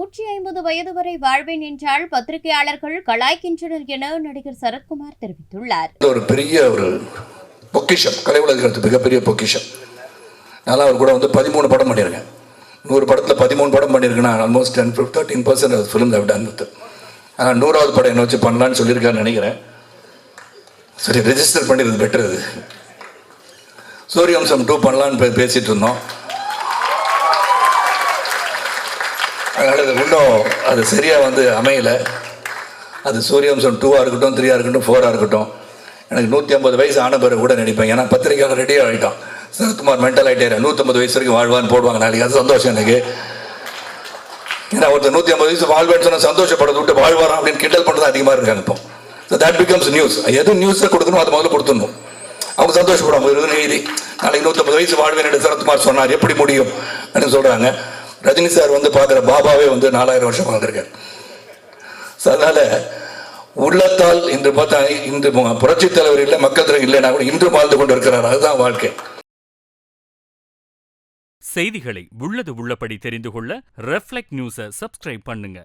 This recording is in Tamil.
150 வயது வரை வாழ்வேன் என்றால் பத்திரிகையாளர்கள் கலாய்க்கின்றனர் என நடிகர் சரத்குமார் தெரிவித்துள்ளார். ஒரு பெரிய பொக்கிஷம், கலை உலகத்து மிகப்பெரிய பொக்கிஷம். நான் அவர் கூட 13 படம் பண்ணியிருக்கேன். 100 படத்தில் 13 படம் பண்ணியிருக்கேன்னா almost 13% film have done with. ஆனால் 100வது படம் என்ன வச்சு பண்ணலான்னு சொல்லியிருக்கான்னு நினைக்கிறேன். சரி, ரெஜிஸ்டர் பண்ணிடுறது பெட்டர். அது சூரியவம்சம் 2 பண்ணலான்னு பேசிகிட்டு இருந்தோம். அதனால் அது இன்னும் அது சரியாக அமையலை. அது சூரியவம்சம் 2ஆக இருக்கட்டும், 3ஆக இருக்கட்டும், 4ஆக இருக்கட்டும். எனக்கு 150 வயசு ஆன பிறகு கூட நினைப்பேன். ஏன்னா பத்திரிக்கையாளர் ரெடியாக ஆகிட்டான். சரத்குமார் மென்டல் ஆகிட்டே 150 வயசு வரைக்கும் வாழ்வான்னு போடுவாங்க நாளைக்கு. அது சந்தோஷம் எனக்கு. ஏன்னா ஒருத்தர் 150 வயசு வாழ்வேன்னு சொன்னால் சந்தோஷப்படுறது விட்டு வாழ்வாராம் அப்படின்னு கிண்டல் பண்ணுறது அதிகமாக இருக்காங்க இப்போ. So that becomes news. எது நியூஸில் கொடுக்கணும் அது முதல்ல கொடுத்துடணும். அவங்க சந்தோஷப்படுவாங்க. ஒரு எழுதி நாளைக்கு 150 வயசு வாழ்வேன் என்று சரத்குமார் சொன்னார், எப்படி முடியும் அப்படின்னு சொல்கிறாங்க. ரஜினி சார் பார்க்குற பாபாவே 4000 வருஷம் வாழ்ந்திருக்கார். ஸோ அதனால் உள்ளத்தால் இன்று பார்த்தா இன்று புரட்சித் தலைவர் இல்லை, மக்கள் தலைவர் இல்லைன்னா கூட இன்று வாழ்ந்து கொண்டு இருக்கிறார். அதுதான் வாழ்க்கை. செய்திகளை உள்ளது உள்ளபடி தெரிந்து கொள்ள ரெஃப்ளெக்ட் நியூஸை சப்ஸ்கிரைப் பண்ணுங்க.